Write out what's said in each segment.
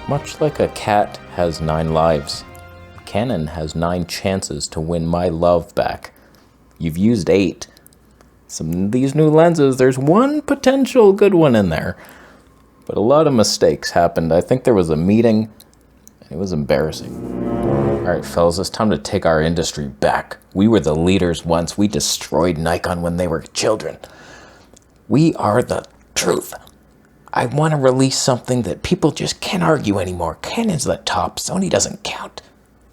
Much like a cat has 9 lives, Canon has 9 chances to win my love back. You've used 8. Some of these new lenses, there's one potential good one in there. But a lot of mistakes happened. I think there was a meeting, and it was embarrassing. Alright fellas, it's time to take our industry back. We were the leaders once. We destroyed Nikon when they were children. We are the truth. I want to release something that people just can't argue anymore. Canon's the top. Sony doesn't count.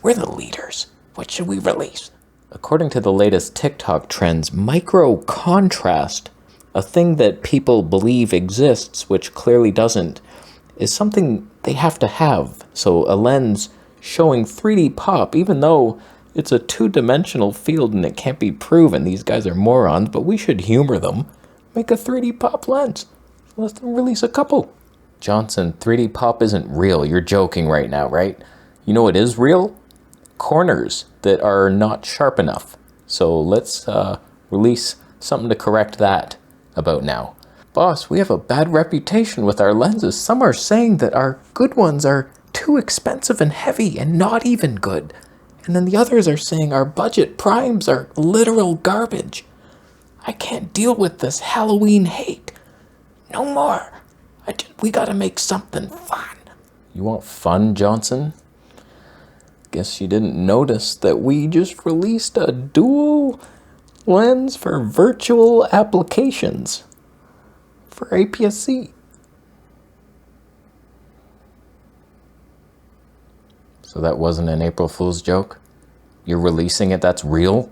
We're the leaders. What should we release? According to the latest TikTok trends, microcontrast, a thing that people believe exists, which clearly doesn't, is something they have to have. So a lens showing 3D pop, even though it's a 2-dimensional field and it can't be proven. These guys are morons, but we should humor them. Make a 3D pop lens. Let them release a couple. Johnson, 3D pop isn't real. You're joking right now, right? You know what is real? Corners that are not sharp enough. So let's release something to correct that about now. Boss, we have a bad reputation with our lenses. Some are saying that our good ones are too expensive and heavy and not even good. And then the others are saying our budget primes are literal garbage. I can't deal with this Halloween hate. No more. We gotta make something fun. You want fun, Johnson? Guess you didn't notice that we just released a dual lens for virtual applications for APS-C. So that wasn't an April Fool's joke? You're releasing it? That's real?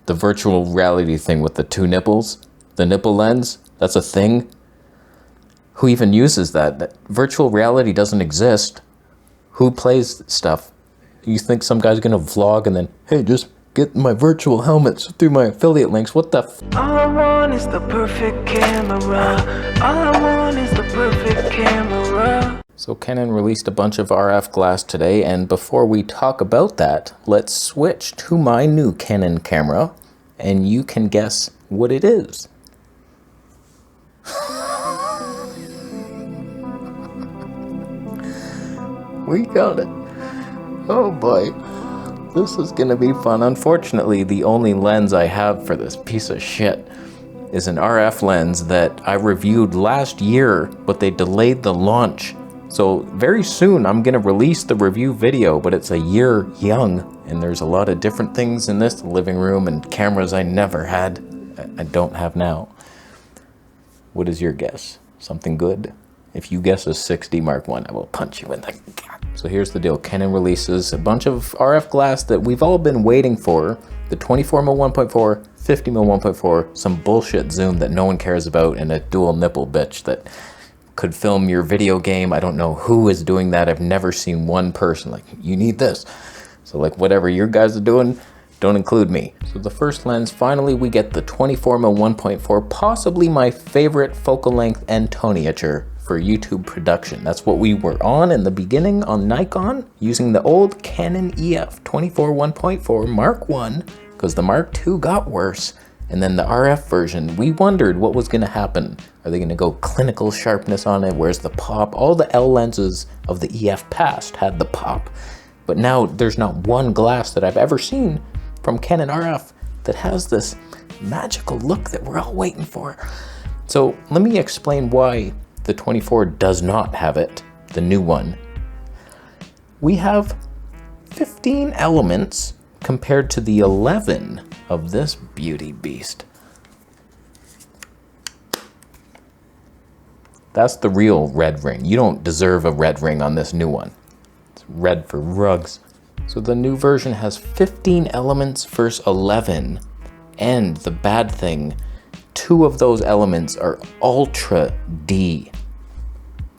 The virtual reality thing with the 2 nipples? The nipple lens? That's a thing? Who even uses that? Virtual reality doesn't exist. Who plays stuff? You think some guy's gonna vlog and then, hey, just get my virtual helmets through my affiliate links? What the All I want is the perfect camera. All I want is the perfect camera. So Canon released a bunch of RF glass today, and before we talk about that, let's switch to my new Canon camera, and you can guess what it is. We got it. Oh boy. This is gonna be fun. Unfortunately, the only lens I have for this piece of shit is an RF lens that I reviewed last year, but they delayed the launch. So very soon I'm gonna release the review video, but it's a year young, and there's a lot of different things in this living room and cameras I never had, I don't have now. What is your guess? Something good? If you guess a 60 Mark I, I will punch you in the gut. So here's the deal. Canon releases a bunch of RF glass that we've all been waiting for. The 24mm 1.4, 50mm 1.4, some bullshit zoom that no one cares about, and a dual nipple bitch that could film your video game. I don't know who is doing that. I've never seen one person like, you need this. So like whatever your guys are doing, don't include me. So the first lens, finally we get the 24mm 1.4, possibly my favorite focal length and toniature for YouTube production. That's what we were on in the beginning on Nikon, using the old Canon EF 24 1.4 Mark I, because the Mark II got worse. And then the RF version, we wondered what was gonna happen. Are they gonna go clinical sharpness on it? Where's the pop? All the L lenses of the EF past had the pop. But now there's not one glass that I've ever seen from Canon RF that has this magical look that we're all waiting for. So let me explain why the 24 does not have it, the new one. We have 15 elements compared to the 11 of this beauty beast. That's the real red ring. You don't deserve a red ring on this new one. It's red for rugs. So the new version has 15 elements versus 11. And the bad thing, 2 of those elements are Ultra D.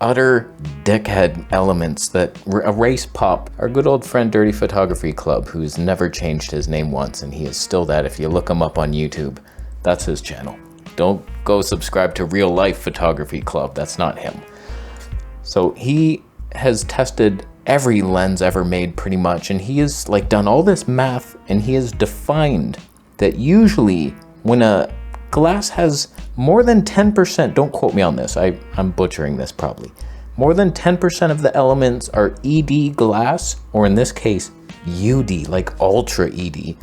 Utter dickhead elements that erase pop. Our good old friend Dirty Photography Club, who's never changed his name once, and he is still that if you look him up on YouTube. That's his channel. Don't go subscribe to Real Life Photography Club, that's not him. So he has tested every lens ever made pretty much, and he has like done all this math, and he has defined that usually when a glass has more than 10%, don't quote me on this, I'm butchering this probably, More than 10% of the elements are ED glass, or in this case, UD, like ultra ED.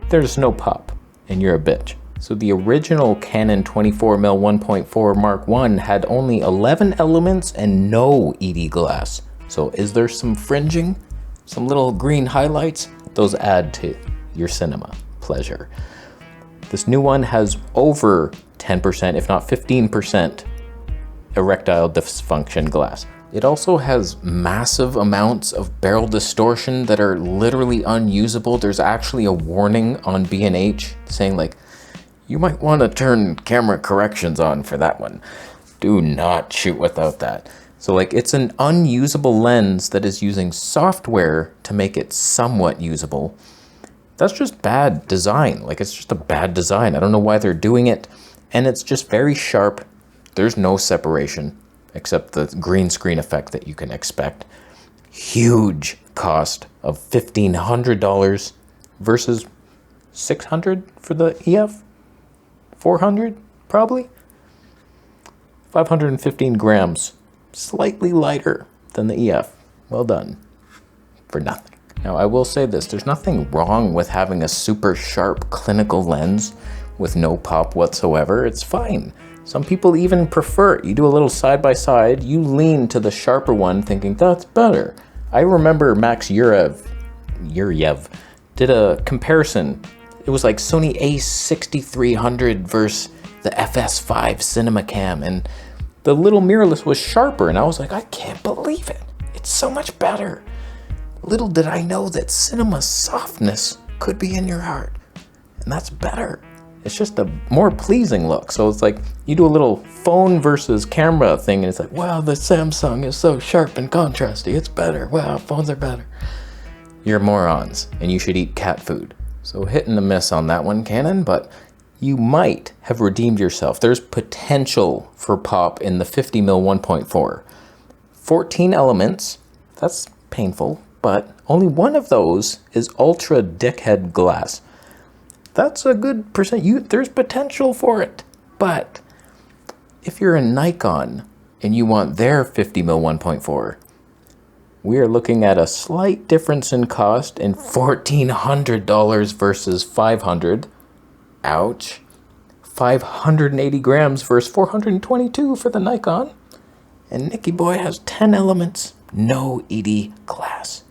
There's no pop, and you're a bitch. So the original Canon 24mm 1.4 Mark I had only 11 elements and no ED glass. So is there some fringing? Some little green highlights? Those add to your cinema pleasure. This new one has over 10%, if not 15%, erectile dysfunction glass. It also has massive amounts of barrel distortion that are literally unusable. There's actually a warning on B&H saying like, you might want to turn camera corrections on for that one. Do not shoot without that. So like, it's an unusable lens that is using software to make it somewhat usable. That's just bad design. Like, it's just a bad design. I don't know why they're doing it. And it's just very sharp. There's no separation except the green screen effect that you can expect. Huge cost of $1,500 versus $600 for the EF. 400 probably. 515 grams, slightly lighter than the EF. Well done for nothing. Now I will say this, there's nothing wrong with having a super sharp clinical lens with no pop whatsoever. It's fine. Some people even prefer it. You do a little side by side, you lean to the sharper one thinking that's better. I remember Max Yuryev did a comparison. It was like Sony a6300 versus the FS5 Cinema Cam, and the little mirrorless was sharper, and I was like, I can't believe it. It's so much better. Little did I know that cinema softness could be in your heart, and that's better. It's just a more pleasing look. So it's like you do a little phone versus camera thing, and it's like, wow, the Samsung is so sharp and contrasty. It's better. Wow, phones are better. You're morons, and you should eat cat food. So hit and a miss on that one, Canon, but you might have redeemed yourself. There's potential for pop in the 50mm 1.4. 14 elements, that's painful, but only one of those is ultra dickhead glass. That's a good percent. There's potential for it, but if you're a Nikon and you want their 50mm 1.4, we are looking at a slight difference in cost in $1,400 versus $500. Ouch. 580 grams versus 422 for the Nikon. And Nicky Boy has 10 elements, no ED glass.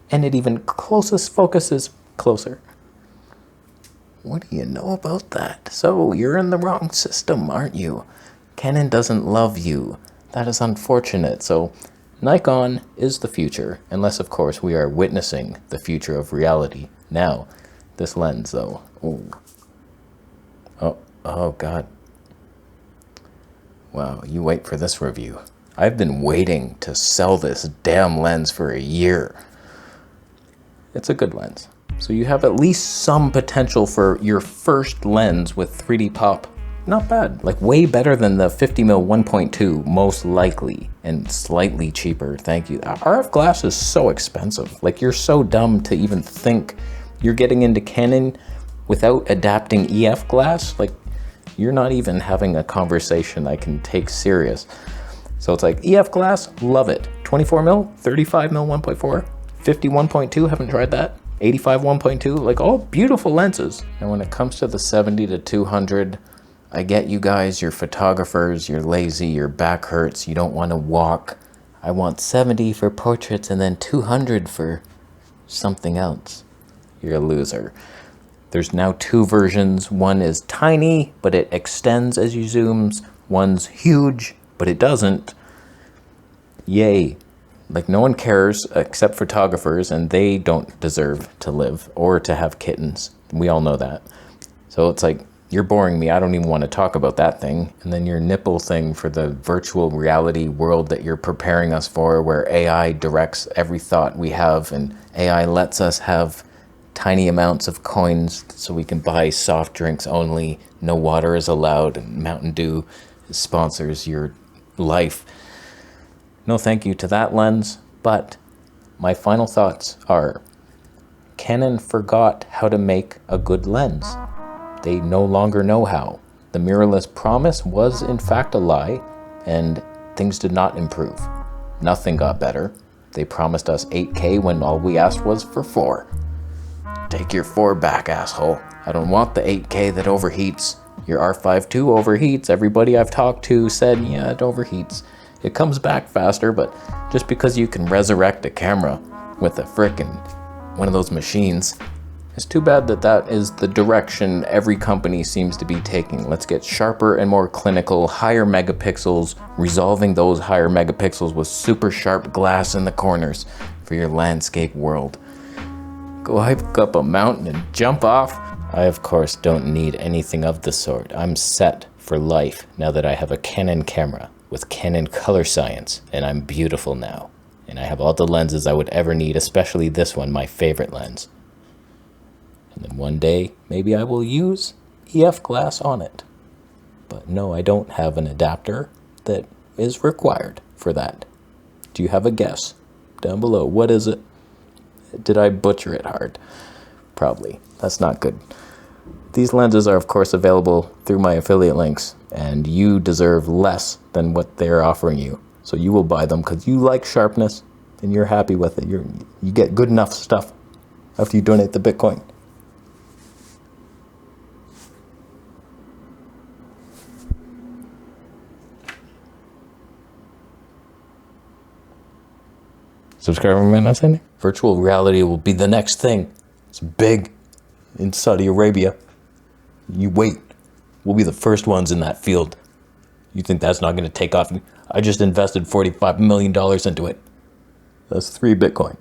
And it even closest focuses closer. What do you know about that? So you're in the wrong system, aren't you? Canon doesn't love you. That is unfortunate. So Nikon is the future, unless of course we are witnessing the future of reality. Now, this lens though. Ooh. Oh God. Wow, you wait for this review. I've been waiting to sell this damn lens for a year. It's a good lens. So you have at least some potential for your first lens with 3D pop. Not bad, like way better than the 50mm 1.2, most likely, and slightly cheaper, thank you. RF glass is so expensive. Like, you're so dumb to even think you're getting into Canon without adapting EF glass. Like, you're not even having a conversation I can take serious. So it's like, EF glass, love it. 24mm, 35mm 1.4, 50 1.2, haven't tried that. 85 1.2, like all beautiful lenses. And when it comes to the 70 to 200, I get you guys, you're photographers, you're lazy, your back hurts, you don't want to walk. I want 70 for portraits and then 200 for something else. You're a loser. There's now two versions. One is tiny, but it extends as you zooms. One's huge, but it doesn't. Yay. Like, no one cares except photographers, and they don't deserve to live or to have kittens. We all know that. So it's like, you're boring me. I don't even want to talk about that thing. And then your nipple thing for the virtual reality world that you're preparing us for, where AI directs every thought we have, and AI lets us have tiny amounts of coins so we can buy soft drinks only. No water is allowed, and Mountain Dew sponsors your life. No thank you to that lens, but my final thoughts are, Canon forgot how to make a good lens. They no longer know how. The mirrorless promise was in fact a lie, and things did not improve. Nothing got better. They promised us 8K when all we asked was for 4. Take your 4 back, asshole. I don't want the 8K that overheats. Your R5 II overheats. Everybody I've talked to said, yeah, it overheats. It comes back faster, but just because you can resurrect a camera with a frickin' one of those machines, it's too bad that that is the direction every company seems to be taking. Let's get sharper and more clinical, higher megapixels, resolving those higher megapixels with super sharp glass in the corners for your landscape world. Go hike up a mountain and jump off. I, of course, don't need anything of the sort. I'm set for life now that I have a Canon camera with Canon color science, and I'm beautiful now. And I have all the lenses I would ever need, especially this one, my favorite lens. And then one day, maybe I will use EF glass on it. But no, I don't have an adapter that is required for that. Do you have a guess? Down below, what is it? Did I butcher it hard? Probably. That's not good. These lenses are, of course, available through my affiliate links, and you deserve less than what they're offering you. So you will buy them because you like sharpness, and you're happy with it. You get good enough stuff after you donate the Bitcoin. Subscriber man, I'm saying virtual reality will be the next thing. It's big in Saudi Arabia. You wait. We'll be the first ones in that field. You think that's not going to take off? I just invested $45 million into it. That's 3 Bitcoin.